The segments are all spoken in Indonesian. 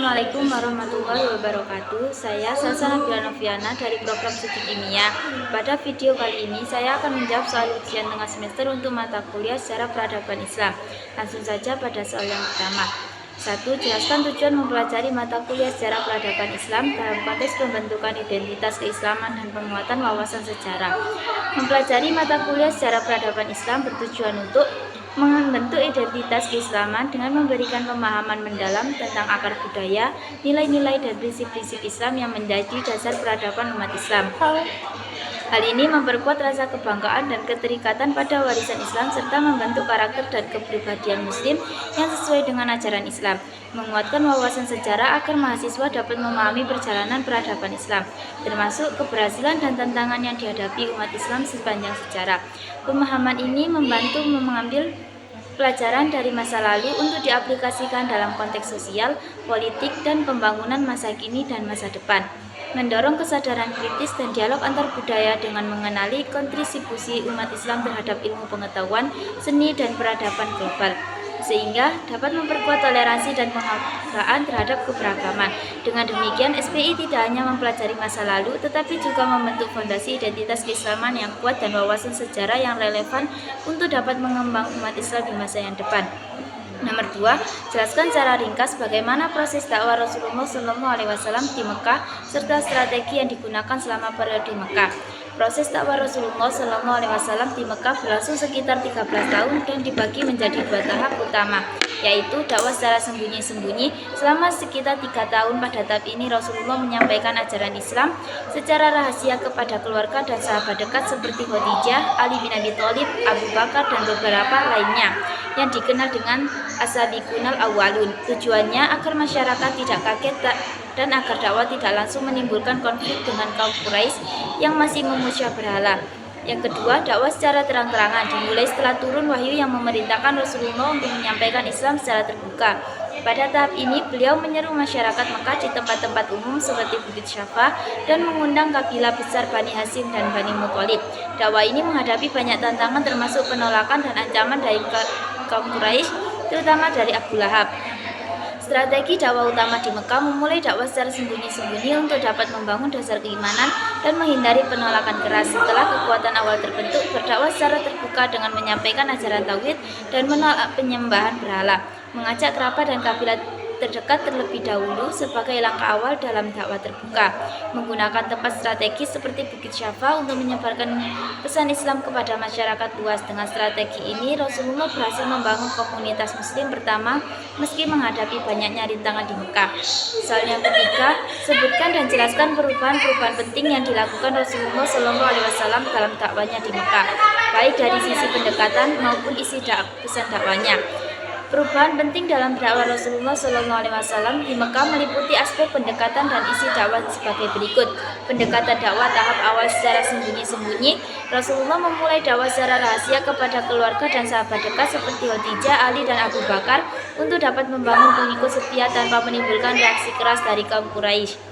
Assalamualaikum warahmatullahi wabarakatuh. Saya Salsa Nabila Noviana dari program Studi Kimia. Pada video kali ini saya akan menjawab soal ujian tengah semester untuk mata kuliah sejarah peradaban Islam. Langsung saja pada soal yang pertama. 1. Jelaskan tujuan mempelajari mata kuliah sejarah peradaban Islam dalam konteks pembentukan identitas keislaman dan penguatan wawasan sejarah. Mempelajari mata kuliah sejarah peradaban Islam bertujuan untuk membentuk identitas keislaman dengan memberikan pemahaman mendalam tentang akar budaya, nilai-nilai dan prinsip-prinsip Islam yang menjadi dasar peradaban umat Islam. Hal ini memperkuat rasa kebanggaan dan keterikatan pada warisan Islam serta membentuk karakter dan kepribadian Muslim yang sesuai dengan ajaran Islam, menguatkan wawasan sejarah agar mahasiswa dapat memahami perjalanan peradaban Islam, termasuk keberhasilan dan tantangan yang dihadapi umat Islam sepanjang sejarah. Pemahaman ini membantu mengambil pelajaran dari masa lalu untuk diaplikasikan dalam konteks sosial, politik, dan pembangunan masa kini dan masa depan. Mendorong kesadaran kritis dan dialog antar budaya dengan mengenali kontribusi umat Islam terhadap ilmu pengetahuan, seni, dan peradaban global, sehingga dapat memperkuat toleransi dan penghargaan terhadap keberagaman. Dengan demikian, SPI tidak hanya mempelajari masa lalu, tetapi juga membentuk fondasi identitas keislaman yang kuat dan wawasan sejarah yang relevan untuk dapat mengembang umat Islam di masa yang depan. Nomor 2, jelaskan secara ringkas bagaimana proses dakwah Rasulullah SAW di Mekah serta strategi yang digunakan selama periode Mekah. Proses dakwah Rasulullah SAW di Mekah berlangsung sekitar 13 tahun dan dibagi menjadi 2 tahap utama, yaitu dakwah secara sembunyi-sembunyi selama sekitar 3 tahun. Pada tahap ini Rasulullah menyampaikan ajaran Islam secara rahasia kepada keluarga dan sahabat dekat seperti Khadijah, Ali bin Abi Thalib, Abu Bakar, dan beberapa lainnya yang dikenal dengan As-Sabiqunal Awwalun. Tujuannya agar masyarakat tidak kaget dan agar dakwah tidak langsung menimbulkan konflik dengan kaum Quraisy yang masih memuja berhala. Yang kedua, dakwah secara terang-terangan dimulai setelah turun wahyu yang memerintahkan Rasulullah untuk menyampaikan Islam secara terbuka. Pada tahap ini, beliau menyeru masyarakat Mekah di tempat-tempat umum seperti Bukit Syafa dan mengundang kabilah besar Bani Hashim dan Bani Muthalib. Dakwah ini menghadapi banyak tantangan termasuk penolakan dan ancaman dari kaum Quraisy, terutama dari Abu Lahab. Strategi dakwah utama di Mekah memulai dakwah secara sembunyi-sembunyi untuk dapat membangun dasar keimanan dan menghindari penolakan keras. Setelah kekuatan awal terbentuk, berdakwah secara terbuka dengan menyampaikan ajaran tauhid dan menolak penyembahan berhala, mengajak kerabat dan kabilah terdekat terlebih dahulu sebagai langkah awal dalam dakwah terbuka, menggunakan tempat strategis seperti Bukit Syafa untuk menyebarkan pesan Islam kepada masyarakat luas. Dengan strategi ini, Rasulullah berhasil membangun komunitas Muslim pertama meski menghadapi banyaknya rintangan di Mekah. Soal yang ketiga, sebutkan dan jelaskan perubahan-perubahan penting yang dilakukan Rasulullah SAW dalam dakwanya di Mekah, baik dari sisi pendekatan maupun isi pesan dakwanya. Perubahan penting dalam dakwah Rasulullah SAW di Mekah meliputi aspek pendekatan dan isi dakwah sebagai berikut. Pendekatan dakwah tahap awal secara sembunyi-sembunyi. Rasulullah memulai dakwah secara rahasia kepada keluarga dan sahabat dekat seperti Khadijah, Ali, dan Abu Bakar untuk dapat membangun pengikut setia tanpa menimbulkan reaksi keras dari kaum Quraisy.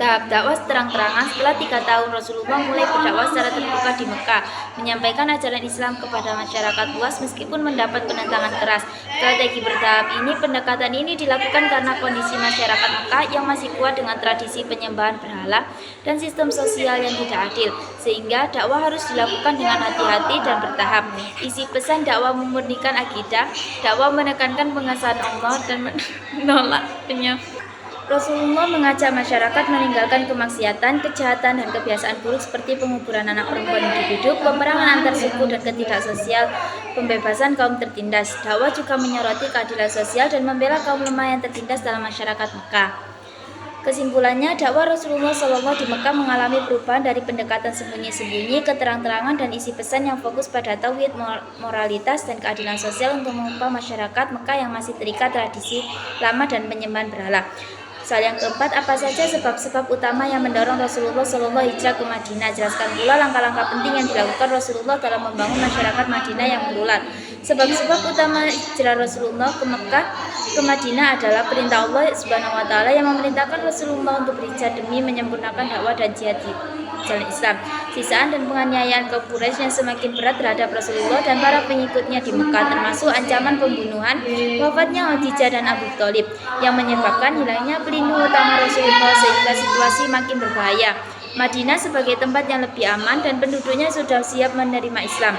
Tahap dakwah terang-terangan. Setelah 3 tahun, Rasulullah mulai berdakwah secara terbuka di Mekah, menyampaikan ajaran Islam kepada masyarakat luas meskipun mendapat penentangan keras. Strategi bertahap ini, pendekatan ini dilakukan karena kondisi masyarakat Mekah yang masih kuat dengan tradisi penyembahan berhala dan sistem sosial yang tidak adil, sehingga dakwah harus dilakukan dengan hati-hati dan bertahap. Isi pesan dakwah memurnikan akidah, dakwah menekankan pengesahan Allah dan menolak penyembahan. Rasulullah mengajak masyarakat meninggalkan kemaksiatan, kejahatan, dan kebiasaan buruk seperti penguburan anak perempuan hidup-hidup, peperangan antar suku, dan ketidaksosial, pembebasan kaum tertindas. Dakwah juga menyoroti keadilan sosial dan membela kaum lemah yang tertindas dalam masyarakat Mekah. Kesimpulannya, dakwah Rasulullah SAW di Mekah mengalami perubahan dari pendekatan sembunyi-sembunyi ke terang-terangan dan isi pesan yang fokus pada tauhid, moralitas, dan keadilan sosial untuk mengubah masyarakat Mekah yang masih terikat tradisi lama dan penyembahan berhala. Soal yang keempat, apa saja sebab-sebab utama yang mendorong Rasulullah SAW hijrah ke Madinah? Jelaskan pula langkah-langkah penting yang dilakukan Rasulullah dalam membangun masyarakat Madinah yang plural. Sebab-sebab utama hijrah Rasulullah ke Mekah ke Madinah adalah perintah Allah SWT yang memerintahkan Rasulullah untuk berhijrah demi menyempurnakan dakwah dan jihad jalan Islam. Sisaan dan penganiayaan kaum Quraisy yang semakin berat terhadap Rasulullah dan para pengikutnya di Mekah, termasuk ancaman pembunuhan, wafatnya Khadijah dan Abu Thalib, yang menyebabkan hilangnya pelindung utama Rasulullah sehingga situasi makin berbahaya. Madinah sebagai tempat yang lebih aman dan penduduknya sudah siap menerima Islam.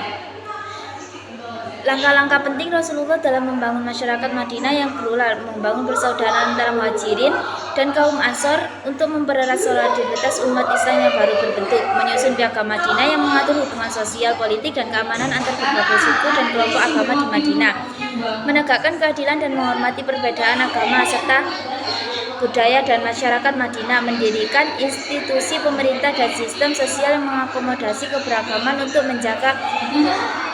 Langkah-langkah penting Rasulullah dalam membangun masyarakat Madinah yang plural, membangun persaudaraan antara Muhajirin dan kaum Ansor untuk mempererat solidaritas umat Islam yang baru berbentuk, menyusun piagam Madinah yang mengatur hubungan sosial, politik, dan keamanan antar berbagai suku dan kelompok agama di Madinah, menegakkan keadilan dan menghormati perbedaan agama serta budaya dan masyarakat Madinah, mendirikan institusi pemerintah dan sistem sosial yang mengakomodasi keberagaman untuk menjaga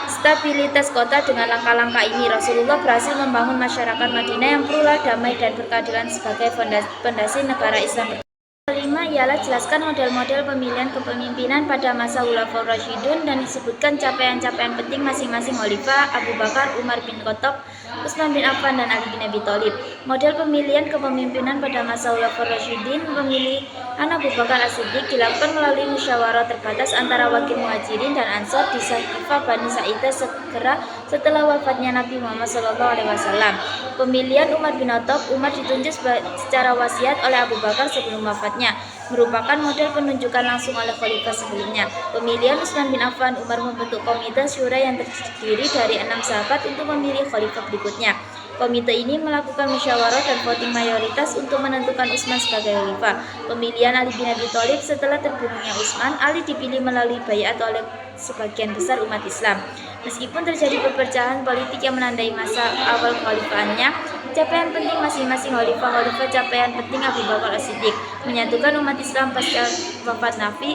stabilitas kota. Dengan langkah-langkah ini, Rasulullah berhasil membangun masyarakat Madinah yang plural, damai, dan berkeadilan sebagai fondasi negara Islam. Kelima ialah jelaskan model-model pemilihan kepemimpinan pada masa Khulafaur Rasyidun dan disebutkan capaian-capaian penting masing-masing khalifah Abu Bakar, Umar bin Khattab, Utsman bin Affan, dan Ali bin Abi Thalib. Model pemilihan kepemimpinan pada masa Khulafaur Rasyidin, pemilihan Abu Bakar As-Siddiq dilakukan melalui musyawarah terbatas antara wakil Muhajirin dan Ansor di Saqifah Bani Sa'idah segera setelah wafatnya Nabi Muhammad SAW. Pemilihan Umar bin Khattab, Umar ditunjuk secara wasiat oleh Abu Bakar sebelum wafatnya, merupakan model penunjukan langsung oleh khalifah sebelumnya. Pemilihan Utsman bin Affan, Umar membentuk komite syura yang terdiri dari 6 sahabat untuk memilih khalifah berikutnya. Komite ini melakukan musyawarah dan voting mayoritas untuk menentukan Utsman sebagai khalifah. Pemilihan Ali bin Abi Thalib setelah terbunuhnya Utsman, Ali dipilih melalui baiat oleh sebagian besar umat Islam. Meskipun terjadi perpecahan politik yang menandai masa awal kekhalifahannya, capaian penting masing-masing khalifah, capaian penting Abu Bakar As-Siddiq, menyatukan umat Islam pasca wafat Nabi,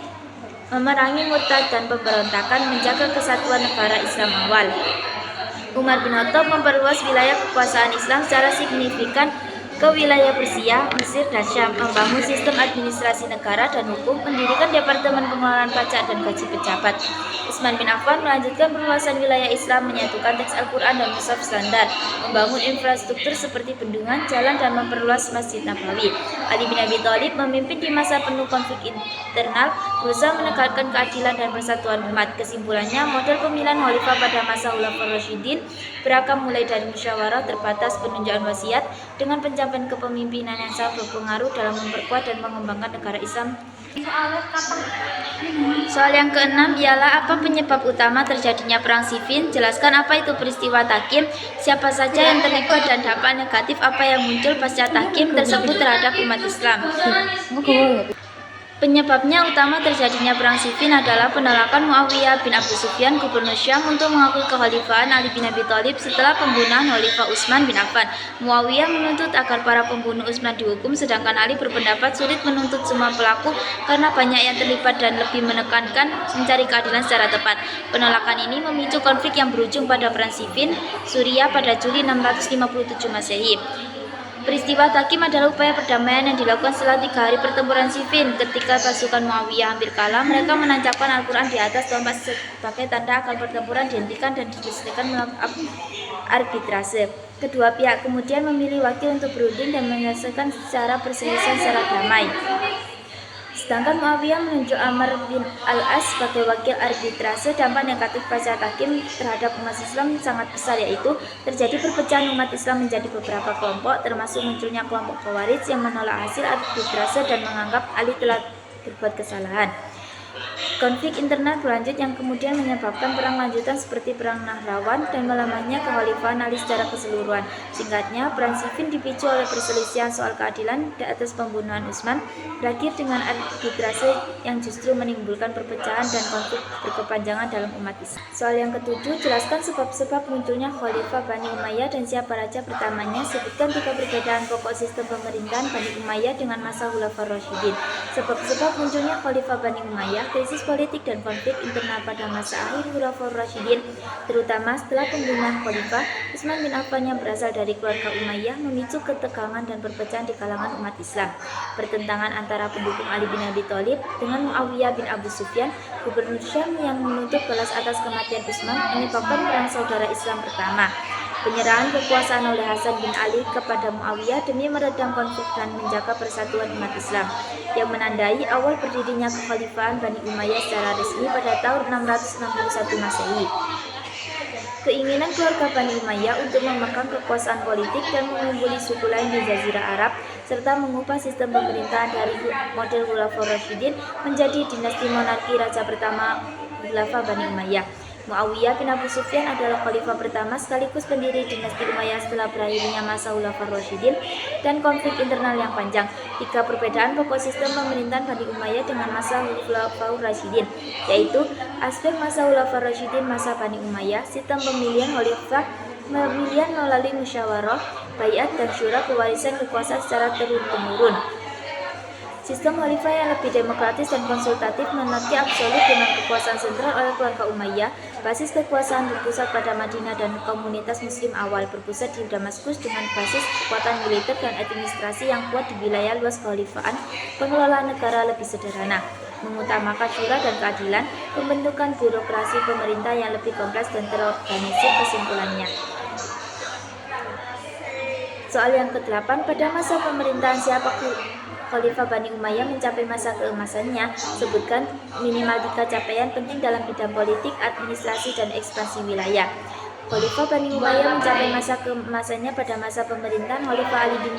memerangi murtad dan pemberontakan, menjaga kesatuan negara Islam awal. Umar bin Khattab memperluas wilayah kekuasaan Islam secara signifikan ke wilayah Persia, Mesir, dan Syam, membangun sistem administrasi negara dan hukum, mendirikan departemen pengelolaan pajak dan gaji pejabat. Utsman bin Affan melanjutkan perluasan wilayah Islam, menyatukan teks Al-Quran dan mushaf standar, membangun infrastruktur seperti bendungan, jalan, dan memperluas Masjid Nabawi. Ali bin Abi Thalib memimpin di masa penuh konflik internal, berusaha menegakkan keadilan dan persatuan umat. Kesimpulannya, model pemilihan khalifah pada masa Khulafaur Rasyidin beragam, mulai dari musyawarah terbatas, penunjukan wasiat, dengan pencapaian kepemimpinan yang sangat berpengaruh dalam memperkuat dan mengembangkan negara Islam. Soal yang keenam ialah apa penyebab utama terjadinya perang Siffin. Jelaskan apa itu peristiwa Takim, siapa saja yang terlibat, dan dampak negatif apa yang muncul pasca Takim tersebut terhadap umat Islam. Penyebabnya utama terjadinya perang Siffin adalah penolakan Muawiyah bin Abu Sufyan, gubernur Syam, untuk mengakui kekhalifahan Ali bin Abi Thalib setelah pembunuhan Khalifah Utsman bin Affan. Muawiyah menuntut agar para pembunuh Utsman dihukum, sedangkan Ali berpendapat sulit menuntut semua pelaku karena banyak yang terlibat dan lebih menekankan mencari keadilan secara tepat. Penolakan ini memicu konflik yang berujung pada perang Siffin, Suriah pada Juli 657 Masehi. Peristiwa Takim adalah upaya perdamaian yang dilakukan setelah 3 hari pertempuran Siffin. Ketika pasukan Muawiyah hampir kalah, mereka menancapkan Al-Quran di atas tombak sebagai tanda agar pertempuran dihentikan dan diselesaikan melalui arbitrase. Kedua pihak kemudian memilih wakil untuk berunding dan menyelesaikan secara perselisihan secara damai. Sedangkan Muawiyah menunjuk Amr bin Al-As sebagai wakil arbitrase. Dampak negatif pasca Takim terhadap umat Islam sangat besar, yaitu terjadi perpecahan umat Islam menjadi beberapa kelompok, termasuk munculnya kelompok Khawarij yang menolak hasil arbitrase dan menganggap Ali telah berbuat kesalahan. Konflik internal berlanjut yang kemudian menyebabkan perang lanjutan seperti Perang Nahrawan dan melemahnya kekhalifahan Ali secara keseluruhan. Singkatnya, perang Siffin dipicu oleh perselisihan soal keadilan atas pembunuhan Utsman, berakhir dengan arbitrase yang justru menimbulkan perpecahan dan konflik berkepanjangan dalam umat Islam. Soal yang ketujuh, jelaskan sebab-sebab munculnya Khalifah Bani Umayyah dan siapa raja pertamanya. Sebutkan 3 perbedaan pokok sistem pemerintahan Bani Umayyah dengan masa Khulafaur Rasyidin. Sebab-sebab munculnya Khalifah Bani Umayyah, krisis politik dan konflik internal pada masa akhir Khulafaur Rasyidin, terutama setelah pembunuhan Khalifah Utsman bin Affan yang berasal dari keluarga Umayyah, memicu ketegangan dan perpecahan di kalangan umat Islam. Pertentangan antara pendukung Ali bin Abi Thalib dengan Muawiyah bin Abu Sufyan, gubernur Syam, yang menuntut balas atas kematian Utsman, menyebabkan perang saudara Islam pertama. Penyerahan kekuasaan oleh Hasan bin Ali kepada Muawiyah demi meredam konflik dan menjaga persatuan umat Islam, yang menandai awal berdirinya kekhalifahan Bani Umayyah secara resmi pada tahun 661 Masehi. Keinginan keluarga Bani Umayyah untuk memegang kekuasaan politik dan mengungguli suku lain di Jazirah Arab, serta mengubah sistem pemerintahan dari model Khulafaur Rasyidin menjadi dinasti monarki raja pertama Khilafah Bani Umayyah. Muawiyah bin Abu Sufyan adalah khalifah pertama sekaligus pendiri dinasti Umayyah setelah berakhirnya masa Khulafaur Rasyidin dan konflik internal yang panjang. Tiga perbedaan pokok sistem pemerintahan Bani Umayyah dengan masa Khulafaur Rasyidin, yaitu aspek masa Khulafaur Rasyidin, masa Bani Umayyah, sistem pemilihan khalifah, pemilihan melalui musyawarah, baiat dan syura, pewarisan kekuasaan secara turun-temurun. Sistem khalifah yang lebih demokratis dan konsultatif, monarki absolut dengan kekuasaan sentral oleh keluarga Umayyah, basis kekuasaan berpusat pada Madinah dan komunitas muslim awal berpusat di Damaskus dengan basis kekuatan militer dan administrasi yang kuat di wilayah luas kekhalifahan, pengelolaan negara lebih sederhana, mengutamakan syura dan keadilan, pembentukan birokrasi pemerintah yang lebih kompleks dan terorganisir. Kesimpulannya, soal yang ke-8, pada masa pemerintahan siapa Khalifah Bani Umayyah mencapai masa keemasannya? Sebutkan minimal 3 capaian penting dalam bidang politik, administrasi, dan ekspansi wilayah. Khalifah Bani Umayyah mencapai masa keemasannya pada masa pemerintahan Khalifah Ali bin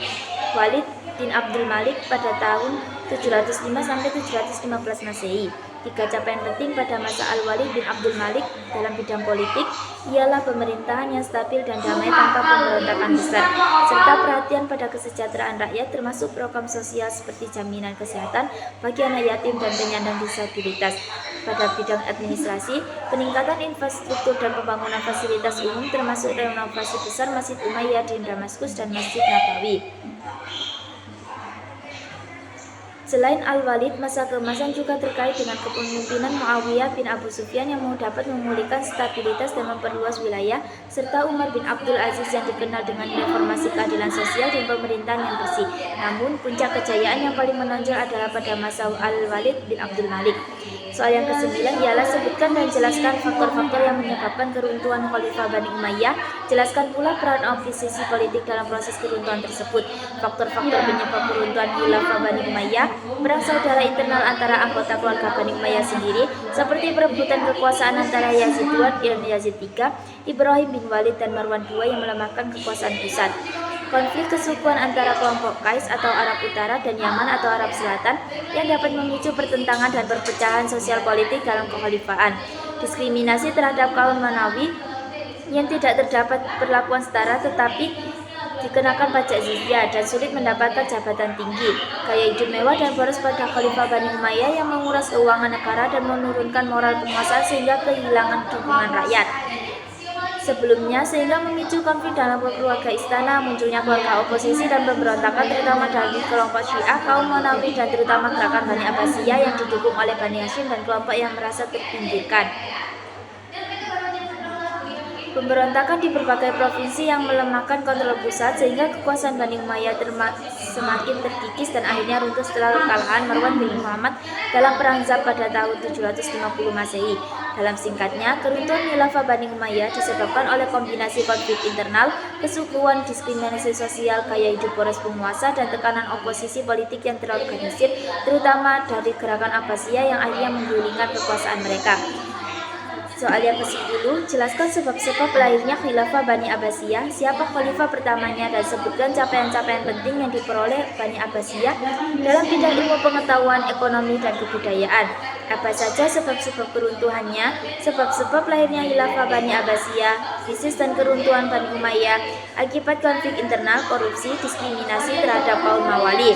Walid bin Abdul Malik pada tahun 705 sampai 715 Masehi. 3 capaian penting pada masa Al-Walid bin Abdul Malik dalam bidang politik ialah pemerintahan yang stabil dan damai tanpa pemberontakan besar, serta perhatian pada kesejahteraan rakyat termasuk program sosial seperti jaminan kesehatan bagi anak yatim dan penyandang disabilitas. Pada bidang administrasi, peningkatan infrastruktur dan pembangunan fasilitas umum termasuk renovasi besar Masjid Umayyah di Damaskus dan Masjid Nabawi. Selain Al-Walid, masa keemasan juga terkait dengan kepemimpinan Muawiyah bin Abu Sufyan yang mau dapat memulihkan stabilitas dan memperluas wilayah, serta Umar bin Abdul Aziz yang dikenal dengan reformasi keadilan sosial dan pemerintahan yang bersih. Namun, puncak kejayaan yang paling menonjol adalah pada masa Al-Walid bin Abdul Malik. Soal yang ke-9 ialah sebutkan dan jelaskan faktor-faktor yang menyebabkan keruntuhan Khalifah Bani Umayyah. Jelaskan pula peran oposisi politik dalam proses keruntuhan tersebut. Faktor-faktor penyebab keruntuhan Khilafah Bani Umayyah, perang saudara internal antara anggota keluarga Bani Umayyah sendiri, seperti perebutan kekuasaan antara Yazid II dan Yazid III, Ibrahim bin Walid dan Marwan II yang melemahkan kekuasaan pusat. Konflik kesukuan antara kelompok Qais atau Arab Utara dan Yaman atau Arab Selatan yang dapat memicu pertentangan dan perpecahan sosial politik dalam kekhalifahan. Diskriminasi terhadap kaum Manawi yang tidak terdapat perlakuan setara tetapi dikenakan pajak jizyah dan sulit mendapatkan jabatan tinggi. Gaya hidup mewah dan boros pada Khalifah Bani Umayyah yang menguras keuangan negara dan menurunkan moral penguasa sehingga kehilangan dukungan rakyat. Sebelumnya, sehingga memicu konflik dalam keluarga istana, munculnya keluarga oposisi dan pemberontakan terutama dari kelompok Syiah, kaum Manawi dan terutama gerakan Bani Abbasiyah yang didukung oleh Bani Hashim dan kelompok yang merasa terpinggirkan. Pemberontakan di berbagai provinsi yang melemahkan kontrol pusat sehingga kekuasaan Bani Umayyah semakin terkikis dan akhirnya runtuh setelah kekalahan Marwan bin Muhammad dalam perang Zab pada tahun 750 Masehi. Dalam singkatnya, keruntuhan Khilafah Bani Umayyah disebabkan oleh kombinasi konflik internal, kesukuan, diskriminasi sosial, gaya hidup boros penguasa, dan tekanan oposisi politik yang terorganisir, terutama dari gerakan Abbasiyah yang akhirnya menggulingkan kekuasaan mereka. Soal yang ke-10, jelaskan sebab-sebab lahirnya Khilafah Bani Abbasiyah, siapa khalifah pertamanya, dan sebutkan capaian-capaian penting yang diperoleh Bani Abbasiyah dalam bidang ilmu pengetahuan, ekonomi, dan kebudayaan. Apa saja sebab-sebab keruntuhannya, sebab-sebab lahirnya Khilafah Bani Abbasiyah, krisis dan keruntuhan Bani Umayyah, akibat konflik internal, korupsi, diskriminasi terhadap kaum Mawali,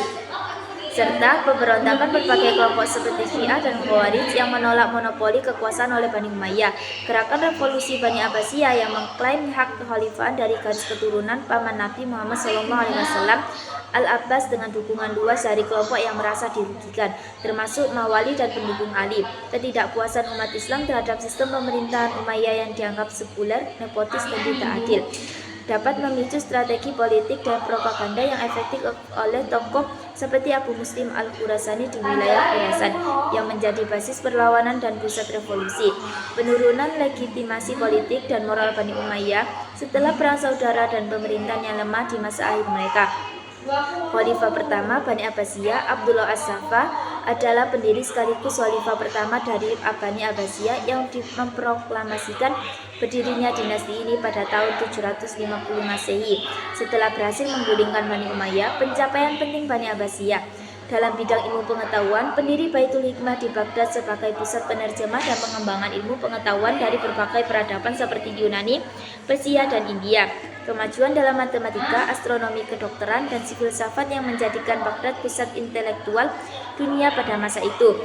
serta pemberontakan berbagai kelompok seperti Syiah dan Khawarij yang menolak monopoli kekuasaan oleh Bani Umayyah. Gerakan revolusi Bani Abbasiyah yang mengklaim hak kekhalifahan dari garis keturunan paman Nabi Muhammad SAW, Al-Abbas, dengan dukungan luas dari kelompok yang merasa dirugikan, termasuk Mawali dan pendukung Ali. Ketidakpuasan umat Islam terhadap sistem pemerintahan Umayyah yang dianggap sekuler, nepotis, dan tidak adil dapat memicu strategi politik dan propaganda yang efektif oleh tokoh seperti Abu Muslim Al-Khurasani di wilayah Khurasan yang menjadi basis perlawanan dan pusat revolusi. Penurunan legitimasi politik dan moral Bani Umayyah setelah perang saudara dan pemerintahan yang lemah di masa akhir mereka. Khalifah pertama Bani Abbasiyah, Abdullah As-Saffah, adalah pendiri sekaligus khalifah pertama dari Bani Abbasiyah yang memproklamasikan berdirinya dinasti ini pada tahun 750 Masehi. Setelah berhasil menggulingkan Bani Umayyah, pencapaian penting Bani Abbasiyah dalam bidang ilmu pengetahuan, pendiri Baitul Hikmah di Baghdad sebagai pusat penerjemah dan pengembangan ilmu pengetahuan dari berbagai peradaban seperti Yunani, Persia, dan India. Kemajuan dalam matematika, astronomi, kedokteran, dan filsafat yang menjadikan Baghdad pusat intelektual dunia pada masa itu.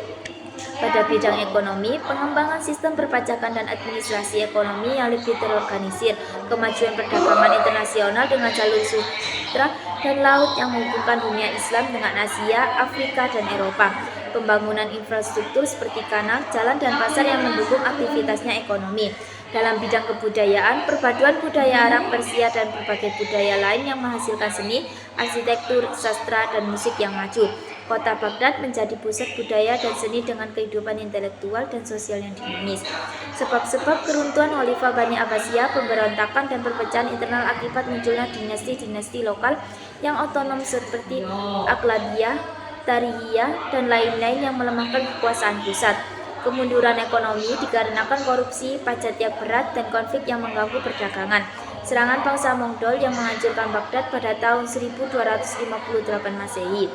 Pada bidang ekonomi, pengembangan sistem perpajakan dan administrasi ekonomi yang lebih terorganisir, kemajuan perdagangan internasional dengan jalur sutra dan laut yang menghubungkan dunia Islam dengan Asia, Afrika, dan Eropa, pembangunan infrastruktur seperti kanal, jalan, dan pasar yang mendukung aktivitasnya ekonomi. Dalam bidang kebudayaan, perpaduan budaya Arab, Persia, dan berbagai budaya lain yang menghasilkan seni, arsitektur, sastra, dan musik yang maju. Kota Baghdad menjadi pusat budaya dan seni dengan kehidupan intelektual dan sosial yang dinamis. Sebab-sebab keruntuhan Khalifah Bani Abbasiyah, pemberontakan, dan perpecahan internal akibat munculnya dinasti-dinasti lokal yang otonom seperti Aghlabiyah, Tarihiyah, dan lain-lain yang melemahkan kekuasaan pusat. Kemunduran ekonomi dikarenakan korupsi, pajak yang berat, dan konflik yang mengganggu perdagangan. Serangan bangsa Mongol yang menghancurkan Baghdad pada tahun 1258 Masehi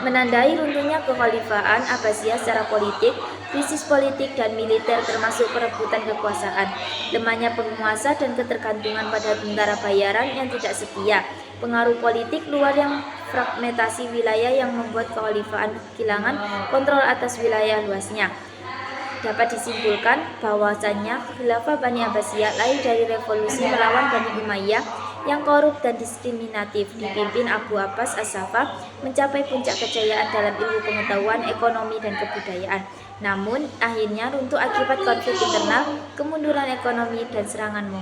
menandai runtuhnya kekhalifahan Abbasiyah secara politik, krisis politik dan militer termasuk perebutan kekuasaan, lemahnya penguasa dan ketergantungan pada tentara bayaran yang tidak setia, pengaruh politik luar yang fragmentasi wilayah yang membuat kekhalifahan kehilangan kontrol atas wilayah luasnya. Dapat disimpulkan bahwasannya khilafah Bani Abbasiyah lahir dari revolusi melawan Bani Umayyah yang korup dan diskriminatif dipimpin Abu Abbas As-Saffah mencapai puncak kejayaan dalam ilmu pengetahuan, ekonomi, dan kebudayaan. Namun akhirnya runtuh akibat konflik internal, kemunduran ekonomi, dan serangan Mongol.